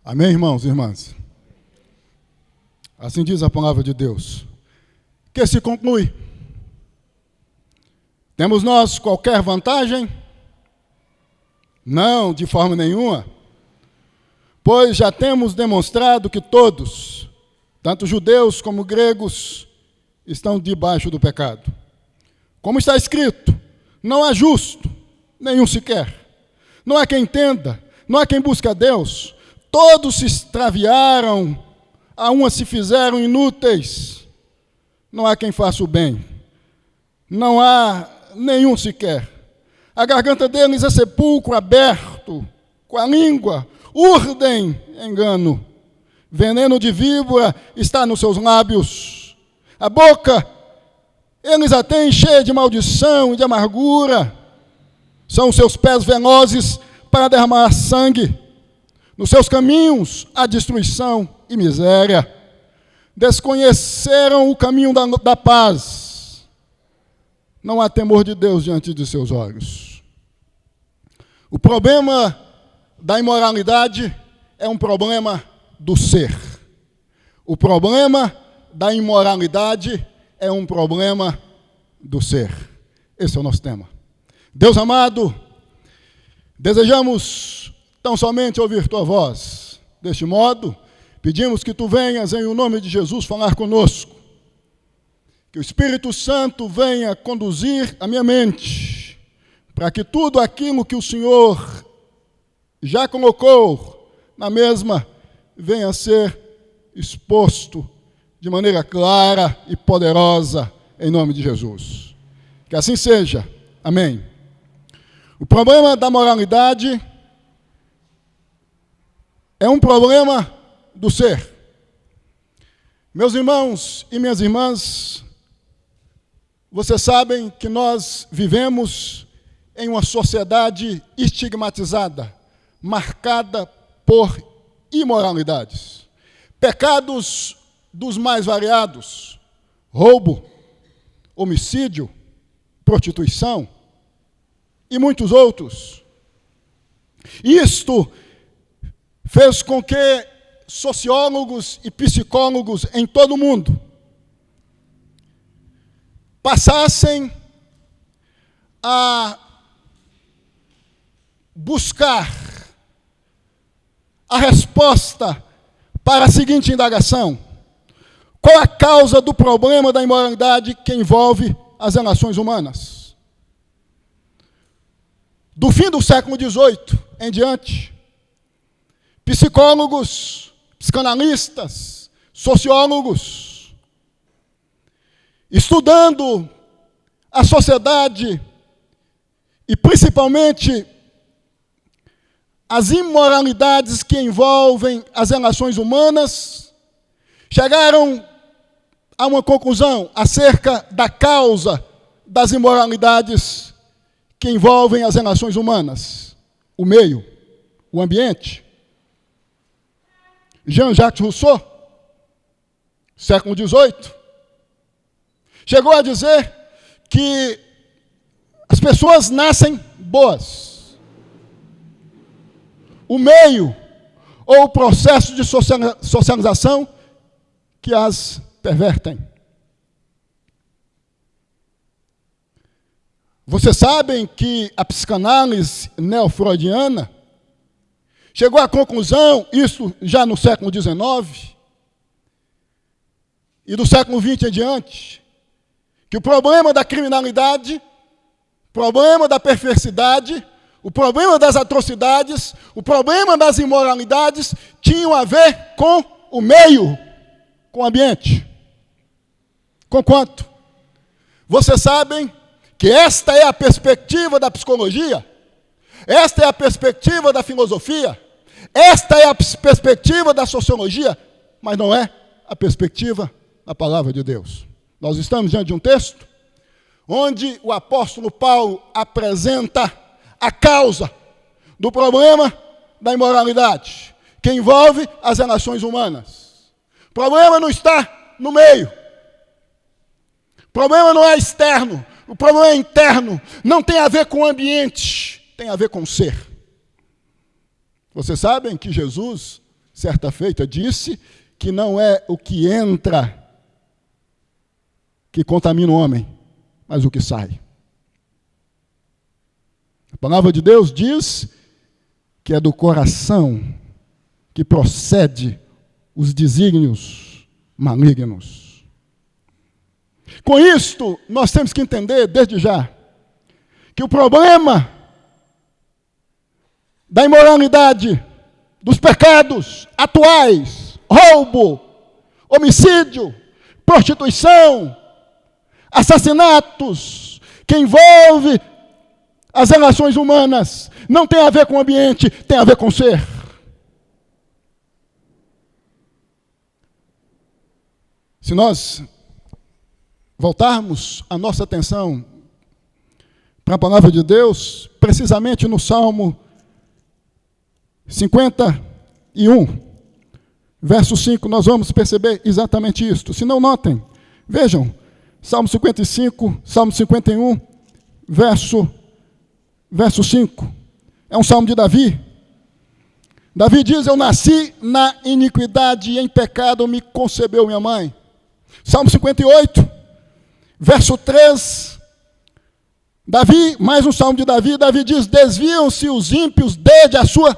Amém, irmãos e irmãs? Assim diz a palavra de Deus. Que se conclui? Temos nós qualquer vantagem? Não, de forma nenhuma. Pois já temos demonstrado que todos, tanto judeus como gregos, estão debaixo do pecado. Como está escrito, não há justo, nenhum sequer. Não há quem entenda, não há quem busque a Deus. Todos se extraviaram, a umas se fizeram inúteis. Não há quem faça o bem. Não há nenhum sequer. A garganta deles é sepulcro aberto, com a língua urdem engano. Veneno de víbora está nos seus lábios. A boca, eles a têm cheia de maldição e de amargura. São os seus pés velozes para derramar sangue. Nos seus caminhos, a destruição e miséria. Desconheceram o caminho da paz. Não há temor de Deus diante de seus olhos. O problema da imoralidade é um problema do ser. O problema da imoralidade é um problema do ser. Esse é o nosso tema. Deus amado, desejamos tão somente ouvir tua voz. Deste modo, pedimos que tu venhas em o nome de Jesus falar conosco. Que o Espírito Santo venha conduzir a minha mente, para que tudo aquilo que o Senhor já colocou na mesma venha a ser exposto de maneira clara e poderosa, em nome de Jesus. Que assim seja. Amém. O problema da moralidade é um problema do ser. Meus irmãos e minhas irmãs, vocês sabem que nós vivemos em uma sociedade estigmatizada, marcada por imoralidades. Pecados dos mais variados: roubo, homicídio, prostituição e muitos outros. Isto fez com que sociólogos e psicólogos em todo o mundo passassem a buscar a resposta para a seguinte indagação: qual a causa do problema da imoralidade que envolve as relações humanas? Do fim do século XVIII em diante, psicólogos, psicanalistas, sociólogos, estudando a sociedade e principalmente as imoralidades que envolvem as relações humanas, chegaram a uma conclusão acerca da causa das imoralidades que envolvem as relações humanas: o meio, o ambiente. Jean-Jacques Rousseau, século XVIII, chegou a dizer que as pessoas nascem boas. O meio ou o processo de socialização que as pervertem. Vocês sabem que a psicanálise neofreudiana chegou à conclusão, isso já no século XIX, e do século XX em diante, que o problema da criminalidade, o problema da perversidade, o problema das atrocidades, o problema das imoralidades tinham a ver com o meio, com o ambiente. Conquanto vocês sabem que esta é a perspectiva da psicologia, esta é a perspectiva da filosofia, esta é a perspectiva da sociologia, mas não é a perspectiva da palavra de Deus. Nós estamos diante de um texto onde o apóstolo Paulo apresenta a causa do problema da imoralidade, que envolve as relações humanas. O problema não está no meio. O problema não é externo. O problema é interno. Não tem a ver com o ambiente, tem a ver com o ser. Vocês sabem que Jesus certa feita, disse que não é o que entra que contamina o homem, mas o que sai. A palavra de Deus diz que é do coração que procede os desígnios malignos. Com isto, nós temos que entender, desde já, que o problema da imoralidade, dos pecados atuais, roubo, homicídio, prostituição, assassinatos, que envolve as relações humanas, não tem a ver com o ambiente, tem a ver com o ser. Se nós voltarmos a nossa atenção para a palavra de Deus, precisamente no Salmo 51, verso 5, nós vamos perceber exatamente isto. Se não, notem, vejam, Salmo 55, Salmo 51, verso 5. É um salmo de Davi. Davi diz: eu nasci na iniquidade e em pecado me concebeu minha mãe. Salmo 58, verso 3. Davi, mais um salmo de Davi, Davi diz: desviam-se os ímpios desde a sua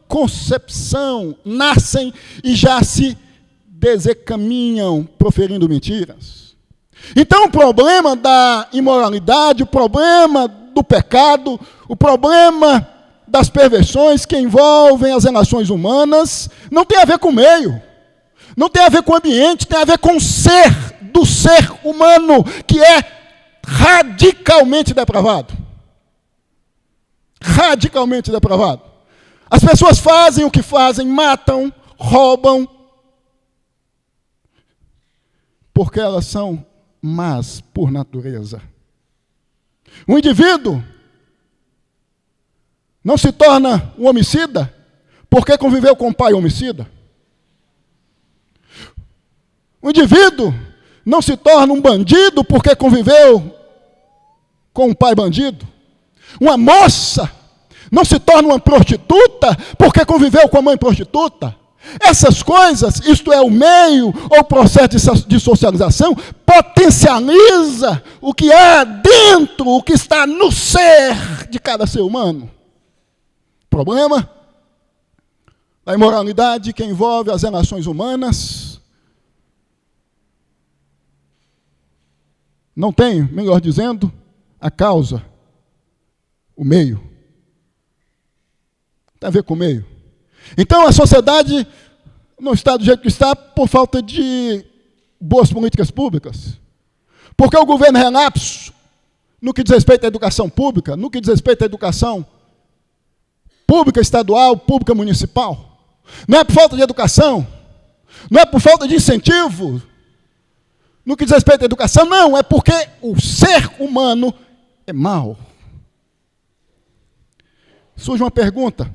concepção, nascem e já se desencaminham, proferindo mentiras. Então o problema da imoralidade, o problema do pecado, o problema das perversões que envolvem as relações humanas, não tem a ver com o meio, não tem a ver com o ambiente, tem a ver com o ser do ser humano, que é radicalmente depravado. Radicalmente depravado. As pessoas fazem o que fazem, matam, roubam, porque elas são más por natureza. Um indivíduo não se torna um homicida porque conviveu com um pai homicida. Um indivíduo não se torna um bandido porque conviveu com um pai bandido. Uma moça não se torna uma prostituta porque conviveu com a mãe prostituta. Essas coisas, isto é, o meio ou o processo de socialização, potencializa o que há dentro, o que está no ser de cada ser humano. Problema da imoralidade que envolve as relações humanas não tem, melhor dizendo, a causa, o meio. Tem a ver com o meio. Então a sociedade não está do jeito que está por falta de boas políticas públicas. Porque o governo relapso no que diz respeito à educação pública, no que diz respeito à educação pública estadual, pública municipal. Não é por falta de educação, não é por falta de incentivo no que diz respeito à educação, não, é porque o ser humano é mau. Surge uma pergunta.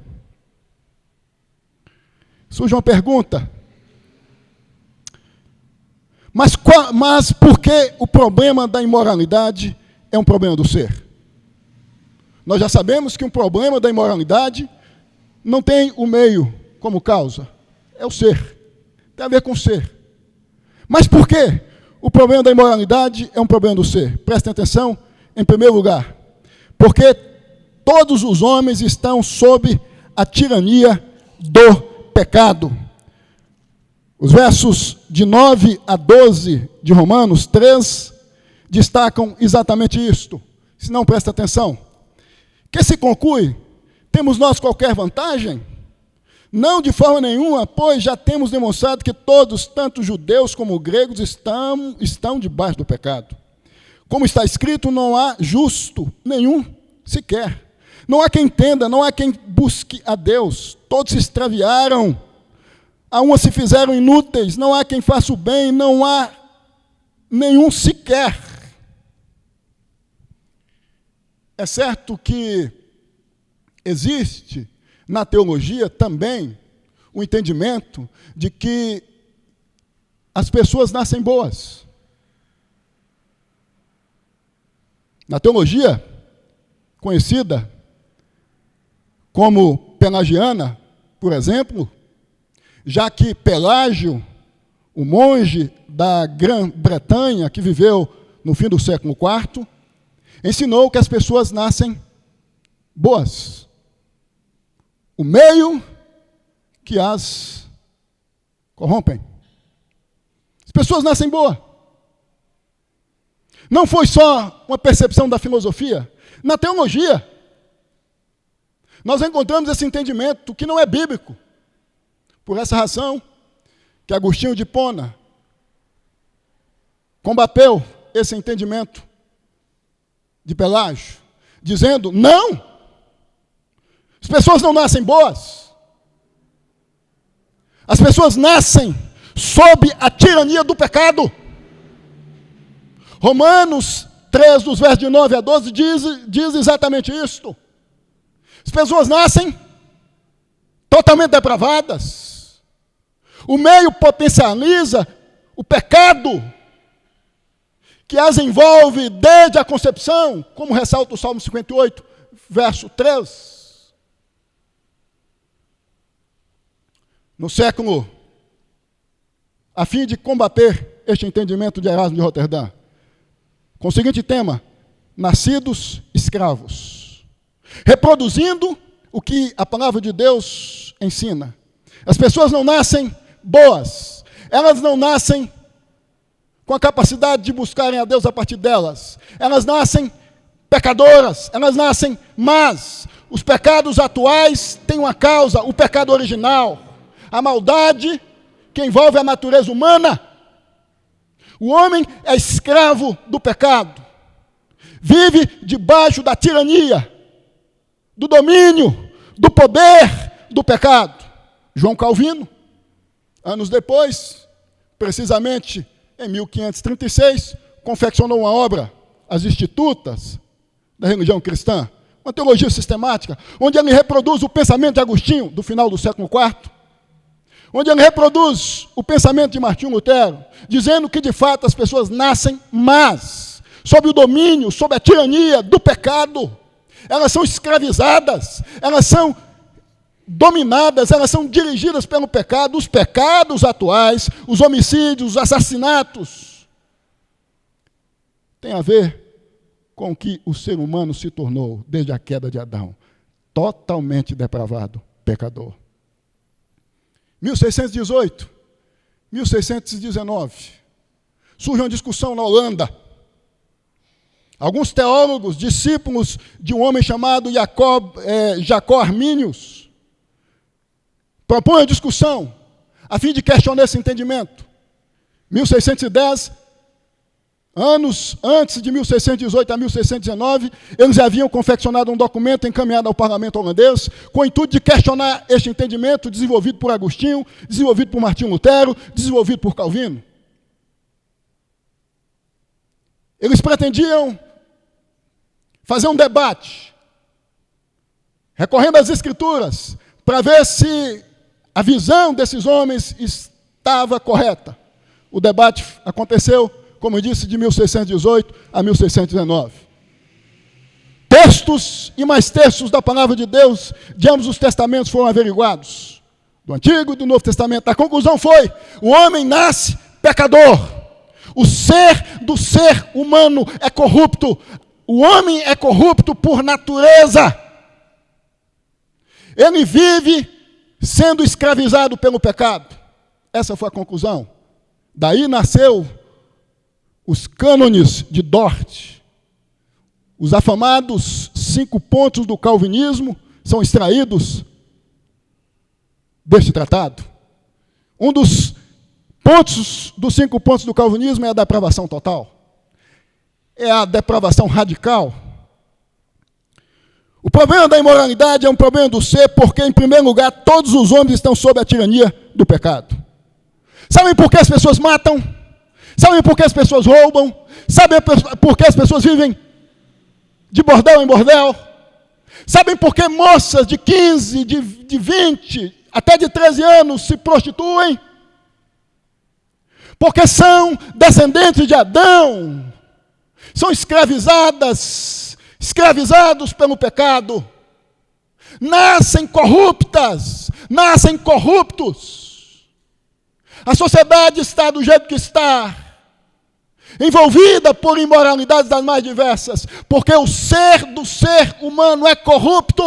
Mas por que o problema da imoralidade é um problema do ser? Nós já sabemos que um problema da imoralidade não tem o meio como causa, é o ser, tem a ver com o ser. Mas por que o problema da imoralidade é um problema do ser? Prestem atenção, em primeiro lugar, porque todos os homens estão sob a tirania do pecado. Os versos de 9 a 12 de Romanos 3 destacam exatamente isto. Se não, presta atenção. Que se conclui? Temos nós qualquer vantagem? Não de forma nenhuma, pois já temos demonstrado que todos, tanto judeus como gregos, estão debaixo do pecado. Como está escrito, não há justo nenhum sequer. Não há quem entenda, não há quem busque a Deus. Todos se extraviaram, a uma se fizeram inúteis, não há quem faça o bem, não há nenhum sequer. É certo que existe na teologia também o entendimento de que as pessoas nascem boas. Na teologia conhecida como pelagiana, por exemplo, já que Pelágio, o monge da Grã-Bretanha, que viveu no fim do século IV, ensinou que as pessoas nascem boas. O meio que as corrompem. As pessoas nascem boas. Não foi só uma percepção da filosofia. Na teologia, nós encontramos esse entendimento que não é bíblico. Por essa razão que Agostinho de Hipona combateu esse entendimento de Pelágio, dizendo, não, as pessoas não nascem boas. As pessoas nascem sob a tirania do pecado. Romanos 3, dos versos de 9 a 12, diz exatamente isto. As pessoas nascem totalmente depravadas. O meio potencializa o pecado que as envolve desde a concepção, como ressalta o Salmo 58, verso 3. No século, a fim de combater este entendimento de Erasmo de Roterdã, com o seguinte tema: nascidos escravos, reproduzindo o que a palavra de Deus ensina. As pessoas não nascem boas, elas não nascem com a capacidade de buscarem a Deus a partir delas, elas nascem pecadoras, elas nascem más. Os pecados atuais têm uma causa, o pecado original, a maldade que envolve a natureza humana. O homem é escravo do pecado, vive debaixo da tirania, do domínio, do poder do pecado. João Calvino, anos depois, precisamente em 1536, confeccionou uma obra, As Institutas da Religião Cristã, uma teologia sistemática, onde ele reproduz o pensamento de Agostinho, do final do século IV, onde ele reproduz o pensamento de Martinho Lutero, dizendo que de fato as pessoas nascem más, sob o domínio, sob a tirania do pecado. Elas são escravizadas, elas são dominadas, elas são dirigidas pelo pecado. Os pecados atuais, os homicídios, os assassinatos, tem a ver com o que o ser humano se tornou desde a queda de Adão, totalmente depravado, pecador. 1618, 1619, surge uma discussão na Holanda. Alguns teólogos, discípulos de um homem chamado Jacó Arminius, propõem a discussão a fim de questionar esse entendimento. 1610, anos antes de 1618 a 1619, eles haviam confeccionado um documento encaminhado ao parlamento holandês com o intuito de questionar este entendimento desenvolvido por Agostinho, desenvolvido por Martinho Lutero, desenvolvido por Calvino. Eles pretendiam fazer um debate, recorrendo às Escrituras, para ver se a visão desses homens estava correta. O debate aconteceu, como eu disse, de 1618 a 1619. Textos e mais textos da palavra de Deus, de ambos os testamentos, foram averiguados, do Antigo e do Novo Testamento. A conclusão foi: o homem nasce pecador. O ser do ser humano é corrupto. O homem é corrupto por natureza. Ele vive sendo escravizado pelo pecado. Essa foi a conclusão. Daí nasceu os cânones de Dort. Os afamados 5 pontos do calvinismo são extraídos deste tratado. Um dos pontos, dos 5 pontos do calvinismo, é a depravação total. É a depravação radical. O problema da imoralidade é um problema do ser, porque, em primeiro lugar, todos os homens estão sob a tirania do pecado. Sabem por que as pessoas matam? Sabem por que as pessoas roubam? Sabem por que as pessoas vivem de bordel em bordel? Sabem por que moças de 15, de 20, até de 13 anos se prostituem? Porque são descendentes de Adão. São escravizados pelo pecado. Nascem corruptas, nascem corruptos. A sociedade está do jeito que está, envolvida por imoralidades das mais diversas, porque o ser do ser humano é corrupto.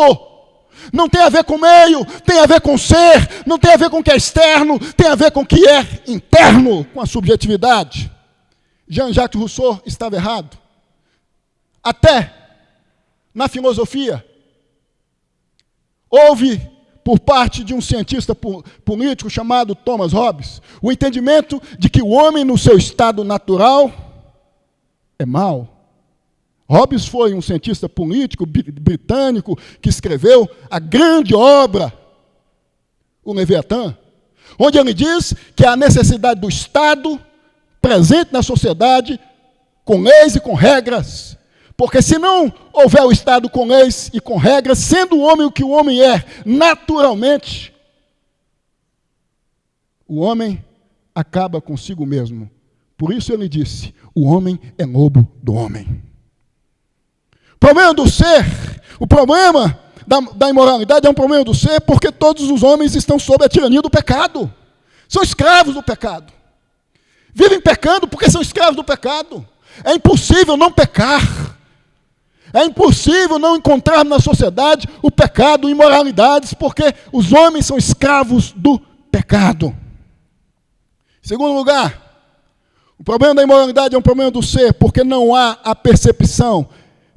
Não tem a ver com o meio, tem a ver com o ser, não tem a ver com o que é externo, tem a ver com o que é interno, com a subjetividade. Jean-Jacques Rousseau estava errado. Até na filosofia, houve, por parte de um cientista político chamado Thomas Hobbes, o entendimento de que o homem no seu estado natural é mau. Hobbes foi um cientista político britânico que escreveu a grande obra, o Leviatã, onde ele diz que há necessidade do Estado presente na sociedade, com leis e com regras, porque se não houver o Estado com leis e com regras, sendo o homem o que o homem é, naturalmente, o homem acaba consigo mesmo. Por isso ele disse, o homem é lobo do homem. O problema do ser, o problema da imoralidade é um problema do ser, porque todos os homens estão sob a tirania do pecado. São escravos do pecado. Vivem pecando porque são escravos do pecado. É impossível não pecar. É impossível não encontrar na sociedade o pecado, imoralidades, porque os homens são escravos do pecado. Em segundo lugar, o problema da imoralidade é um problema do ser, porque não há a percepção,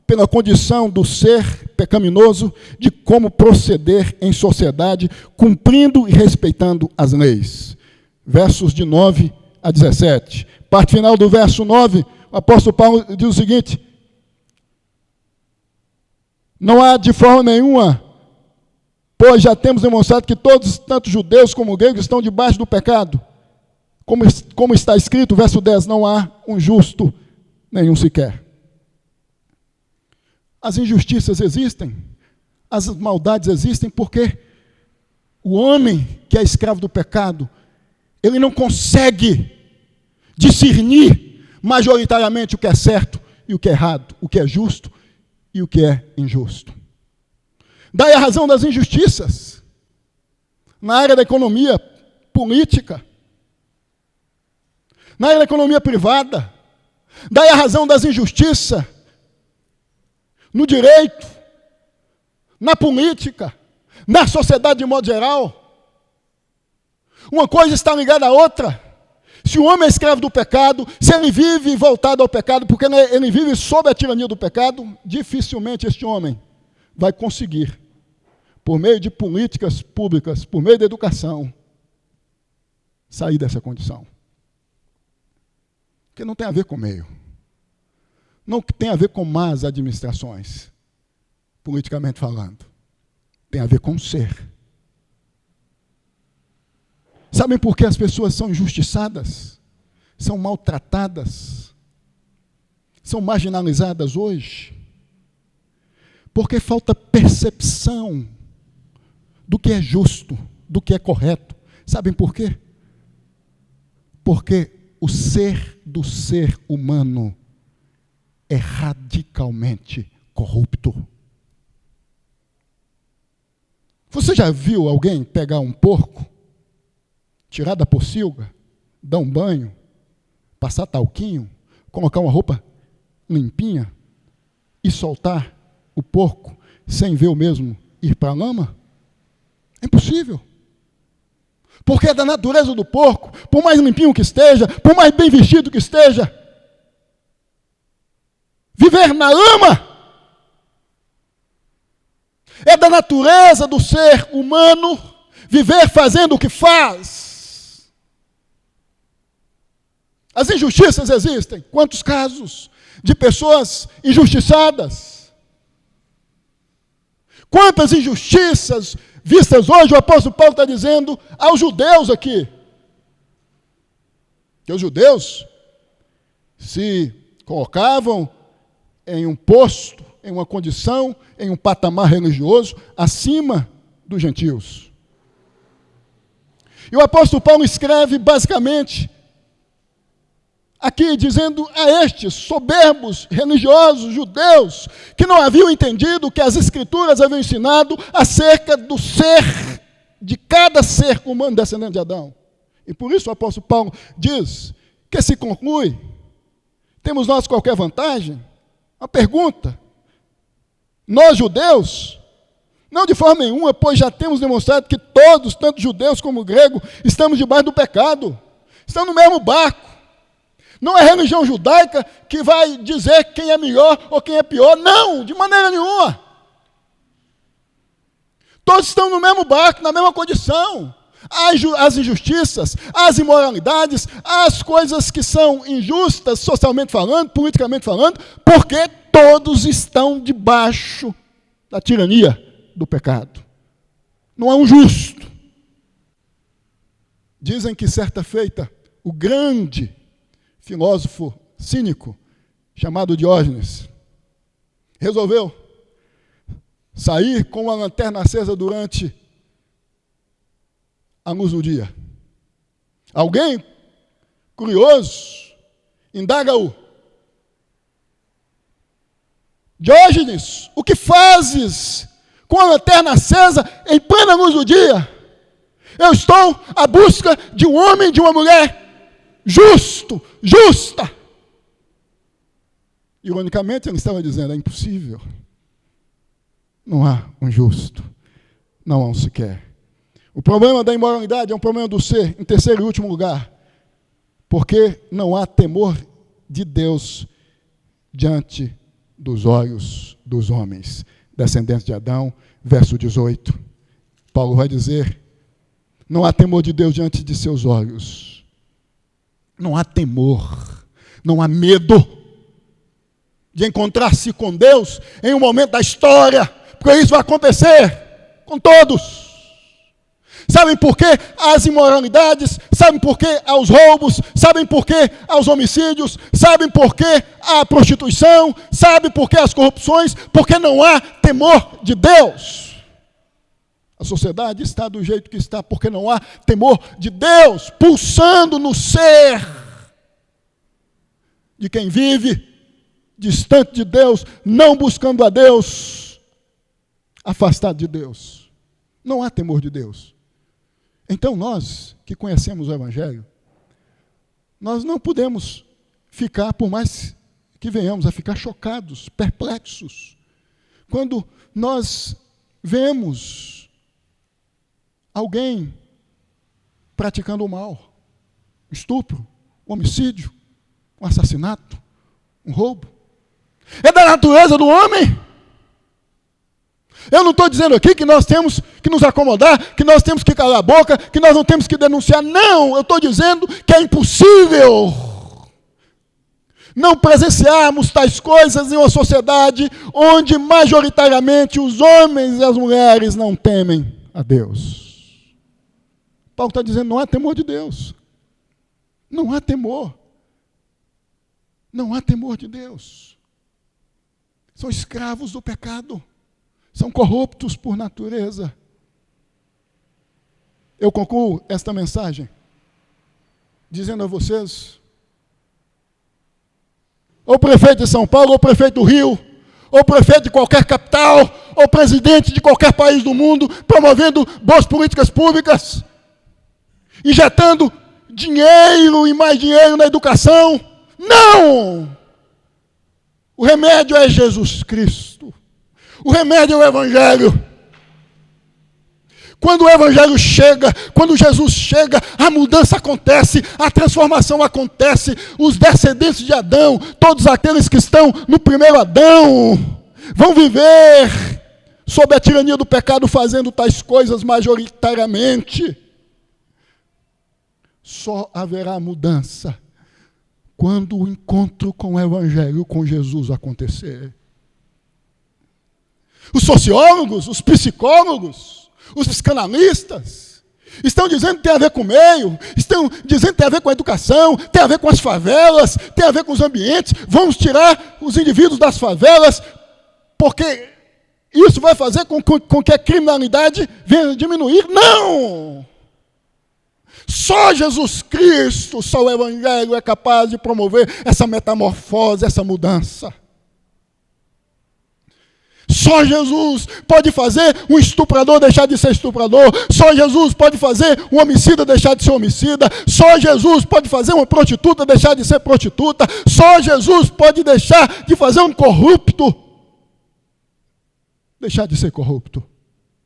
pela condição do ser pecaminoso, de como proceder em sociedade, cumprindo e respeitando as leis. Versos de 9 a 17. Parte final do verso 9, o apóstolo Paulo diz o seguinte: não há de forma nenhuma, pois já temos demonstrado que todos, tanto judeus como gregos, estão debaixo do pecado. Como está escrito, verso 10, não há um justo nenhum sequer. As injustiças existem, as maldades existem, porque o homem que é escravo do pecado, ele não consegue discernir majoritariamente o que é certo e o que é errado, o que é justo e o que é injusto. Daí a razão das injustiças na área da economia política, na área da economia privada. Daí a razão das injustiças no direito, na política, na sociedade de modo geral. Uma coisa está ligada à outra. Se o homem é escravo do pecado, se ele vive voltado ao pecado, porque ele vive sob a tirania do pecado, dificilmente este homem vai conseguir, por meio de políticas públicas, por meio da educação, sair dessa condição. Porque não tem a ver com meio. Não tem a ver com más administrações, politicamente falando. Tem a ver com ser. Sabem por que as pessoas são injustiçadas? São maltratadas? São marginalizadas hoje? Porque falta percepção do que é justo, do que é correto. Sabem por quê? Porque o ser do ser humano é radicalmente corrupto. Você já viu alguém pegar um porco, tirar da pocilga, dar um banho, passar talquinho, colocar uma roupa limpinha e soltar o porco sem ver o mesmo ir para a lama? É impossível. Porque é da natureza do porco, por mais limpinho que esteja, por mais bem vestido que esteja, viver na lama. É da natureza do ser humano viver fazendo o que faz. As injustiças existem. Quantos casos de pessoas injustiçadas? Quantas injustiças vistas hoje, o apóstolo Paulo está dizendo aos judeus aqui. Que os judeus se colocavam em um posto, em uma condição, em um patamar religioso, acima dos gentios. E o apóstolo Paulo escreve basicamente aqui dizendo a estes soberbos religiosos judeus que não haviam entendido o que as escrituras haviam ensinado acerca do ser, de cada ser humano descendente de Adão. E por isso o apóstolo Paulo diz que se conclui, temos nós qualquer vantagem? Uma pergunta. Nós judeus, não de forma nenhuma, pois já temos demonstrado que todos, tanto judeus como gregos, estamos debaixo do pecado. Estamos no mesmo barco. Não é a religião judaica que vai dizer quem é melhor ou quem é pior. Não, de maneira nenhuma. Todos estão no mesmo barco, na mesma condição. As injustiças, as imoralidades, as coisas que são injustas, socialmente falando, politicamente falando, porque todos estão debaixo da tirania do pecado. Não há um justo. Dizem que certa feita, o grande filósofo cínico, chamado Diógenes, resolveu sair com uma lanterna acesa durante a luz do dia. Alguém curioso indaga-o: Diógenes, o que fazes com a lanterna acesa em plena luz do dia? Eu estou à busca de um homem e de uma mulher justa. Ironicamente, ele estava dizendo: é impossível. Não há um justo. Não há um sequer. O problema da imoralidade é um problema do ser, em terceiro e último lugar, porque não há temor de Deus diante dos olhos dos homens, descendentes de Adão, verso 18. Paulo vai dizer: não há temor de Deus diante de seus olhos. Não há temor, não há medo de encontrar-se com Deus em um momento da história, porque isso vai acontecer com todos. Sabem por que as imoralidades? Sabem por que aos roubos? Sabem por que aos homicídios? Sabem por que a prostituição? Sabem por que as corrupções? Porque não há temor de Deus. A sociedade está do jeito que está porque não há temor de Deus pulsando no ser de quem vive distante de Deus, não buscando a Deus, afastado de Deus. Não há temor de Deus. Então nós, que conhecemos o Evangelho, nós não podemos ficar, por mais que venhamos a ficar chocados, perplexos, quando nós vemos alguém praticando o mal, um estupro, um homicídio, um assassinato, um roubo. É da natureza do homem. Eu não estou dizendo aqui que nós temos que nos acomodar, que nós temos que calar a boca, que nós não temos que denunciar. Não, eu estou dizendo que é impossível não presenciarmos tais coisas em uma sociedade onde majoritariamente os homens e as mulheres não temem a Deus. Paulo está dizendo: não há temor de Deus. Não há temor. Não há temor de Deus. São escravos do pecado. São corruptos por natureza. Eu concluo esta mensagem dizendo a vocês: ou prefeito de São Paulo, ou prefeito do Rio, ou prefeito de qualquer capital, ou presidente de qualquer país do mundo, promovendo boas políticas públicas, injetando dinheiro e mais dinheiro na educação. Não! O remédio é Jesus Cristo. O remédio é o Evangelho. Quando o Evangelho chega, quando Jesus chega, a mudança acontece, a transformação acontece. Os descendentes de Adão, todos aqueles que estão no primeiro Adão, vão viver sob a tirania do pecado, fazendo tais coisas majoritariamente. Só haverá mudança quando o encontro com o Evangelho, com Jesus acontecer. Os sociólogos, os psicólogos, os psicanalistas estão dizendo que tem a ver com o meio, estão dizendo que tem a ver com a educação, tem a ver com as favelas, tem a ver com os ambientes. Vamos tirar os indivíduos das favelas, porque isso vai fazer com que a criminalidade venha a diminuir. Não! Só Jesus Cristo, só o Evangelho é capaz de promover essa metamorfose, essa mudança. Só Jesus pode fazer um estuprador deixar de ser estuprador. Só Jesus pode fazer um homicida deixar de ser homicida. Só Jesus pode fazer uma prostituta deixar de ser prostituta. Só Jesus pode deixar de fazer um corrupto deixar de ser corrupto.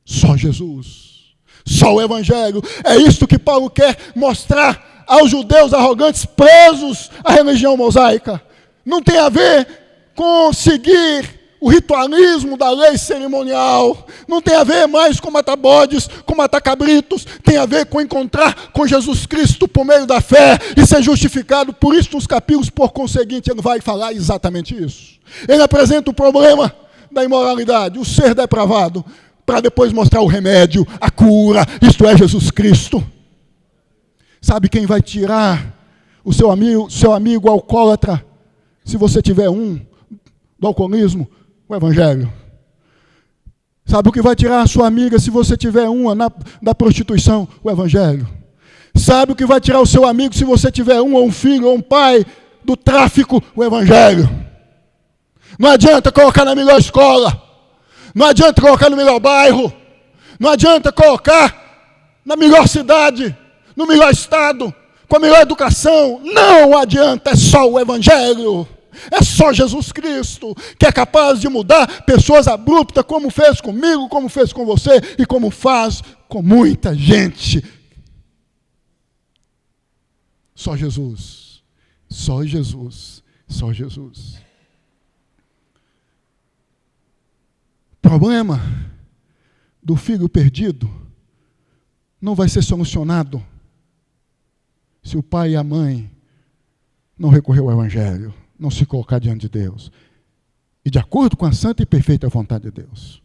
Só Jesus. Só o Evangelho. É isto que Paulo quer mostrar aos judeus arrogantes presos à religião mosaica. Não tem a ver com seguir o ritualismo da lei cerimonial. Não tem a ver mais com matar bodes, com matar cabritos. Tem a ver com encontrar com Jesus Cristo por meio da fé e ser justificado. Por isso, nos capítulos, por conseguinte, ele vai falar exatamente isso. Ele apresenta o problema da imoralidade, o ser depravado, para depois mostrar o remédio, a cura, isto é Jesus Cristo. Sabe quem vai tirar o seu amigo alcoólatra, se você tiver do alcoolismo? O Evangelho. Sabe o que vai tirar a sua amiga se você tiver da prostituição? O Evangelho. Sabe o que vai tirar o seu amigo se você tiver ou um filho ou um pai do tráfico? O Evangelho. Não adianta colocar na melhor escola. Não adianta colocar no melhor bairro. Não adianta colocar na melhor cidade, no melhor estado, com a melhor educação. Não adianta, é só o Evangelho. É só Jesus Cristo que é capaz de mudar pessoas abruptas, como fez comigo, como fez com você e como faz com muita gente. Só Jesus. Só Jesus. Só Jesus. O problema do filho perdido não vai ser solucionado se o pai e a mãe não recorrer ao Evangelho, não se colocar diante de Deus, e de acordo com a santa e perfeita vontade de Deus.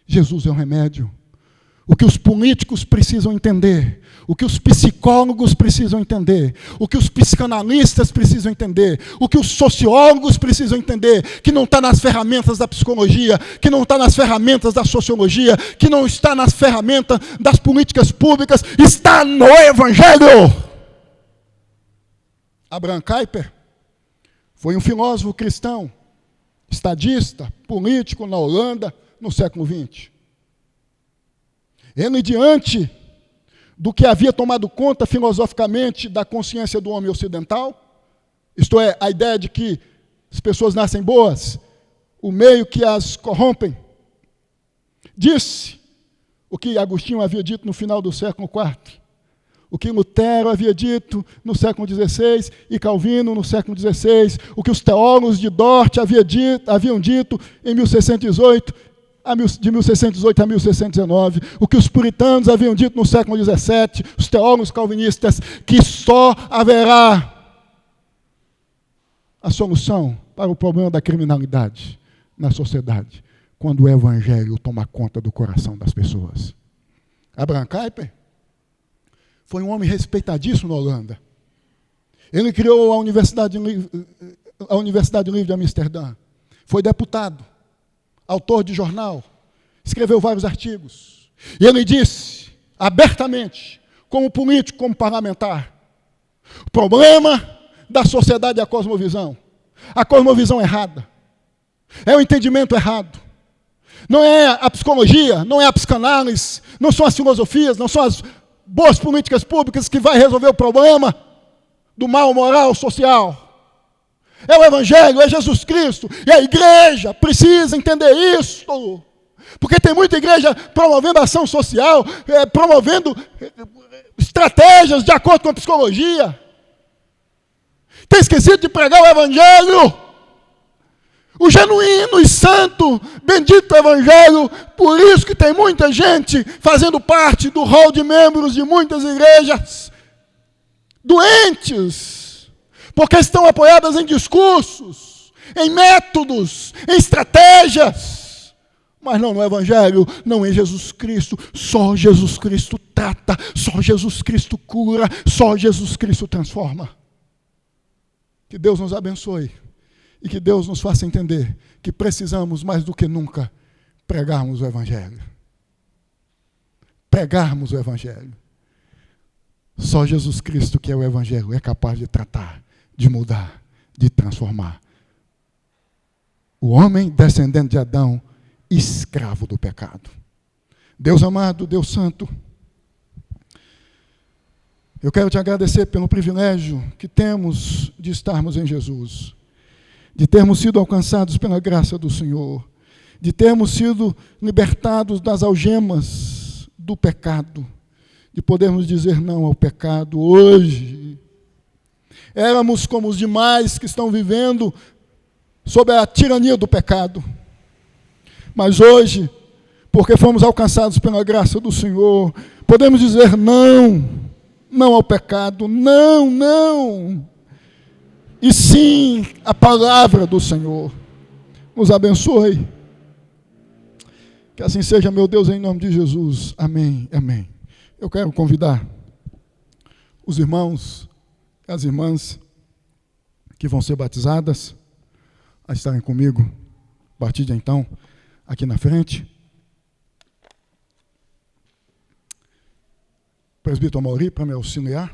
Jesus é um remédio. O que os políticos precisam entender, o que os psicólogos precisam entender, o que os psicanalistas precisam entender, o que os sociólogos precisam entender, que não está nas ferramentas da psicologia, que não está nas ferramentas da sociologia, que não está nas ferramentas das políticas públicas, está no Evangelho. Abraham Kuyper foi um filósofo cristão, estadista, político na Holanda, no século XX. Ele, diante do que havia tomado conta filosoficamente da consciência do homem ocidental, isto é, a ideia de que as pessoas nascem boas, o meio que as corrompem, disse o que Agostinho havia dito no final do século IV, o que Lutero havia dito no século XVI e Calvino no século XVI, o que os teólogos de Dort haviam dito em 1618, de 1618 a 1619, o que os puritanos haviam dito no século XVII, os teólogos calvinistas, que só haverá a solução para o problema da criminalidade na sociedade quando o Evangelho toma conta do coração das pessoas. Abraham Kuyper foi um homem respeitadíssimo na Holanda. Ele criou a Universidade Livre de Amsterdã. Foi deputado, autor de jornal, escreveu vários artigos. E ele disse, abertamente, como político, como parlamentar, o problema da sociedade é a cosmovisão. A cosmovisão errada. É o entendimento errado. Não é a psicologia, não é a psicanálise, não são as filosofias, não são as boas políticas públicas que vai resolver o problema do mal moral social. É o Evangelho, é Jesus Cristo. E a igreja precisa entender isso. Porque tem muita igreja promovendo ação social, promovendo estratégias de acordo com a psicologia. Tem esquecido de pregar o Evangelho. O genuíno e santo, bendito Evangelho. Por isso que tem muita gente fazendo parte do rol de membros de muitas igrejas doentes, porque estão apoiadas em discursos, em métodos, em estratégias, mas não no Evangelho, não em Jesus Cristo. Só Jesus Cristo trata, só Jesus Cristo cura, só Jesus Cristo transforma. Que Deus nos abençoe e que Deus nos faça entender que precisamos mais do que nunca pregarmos o Evangelho. Pregarmos o Evangelho. Só Jesus Cristo, que é o Evangelho, é capaz de tratar, de mudar, de transformar. O homem descendente de Adão, escravo do pecado. Deus amado, Deus santo, eu quero te agradecer pelo privilégio que temos de estarmos em Jesus, de termos sido alcançados pela graça do Senhor, de termos sido libertados das algemas do pecado, de podermos dizer não ao pecado hoje. Éramos como os demais que estão vivendo sob a tirania do pecado. Mas hoje, porque fomos alcançados pela graça do Senhor, podemos dizer não ao pecado, não. E sim a palavra do Senhor. Nos abençoe. Que assim seja, meu Deus, em nome de Jesus. Amém, amém. Eu quero convidar os irmãos, as irmãs que vão ser batizadas a estarem comigo a partir de então, aqui na frente. Presbítero Mauri, para me auxiliar.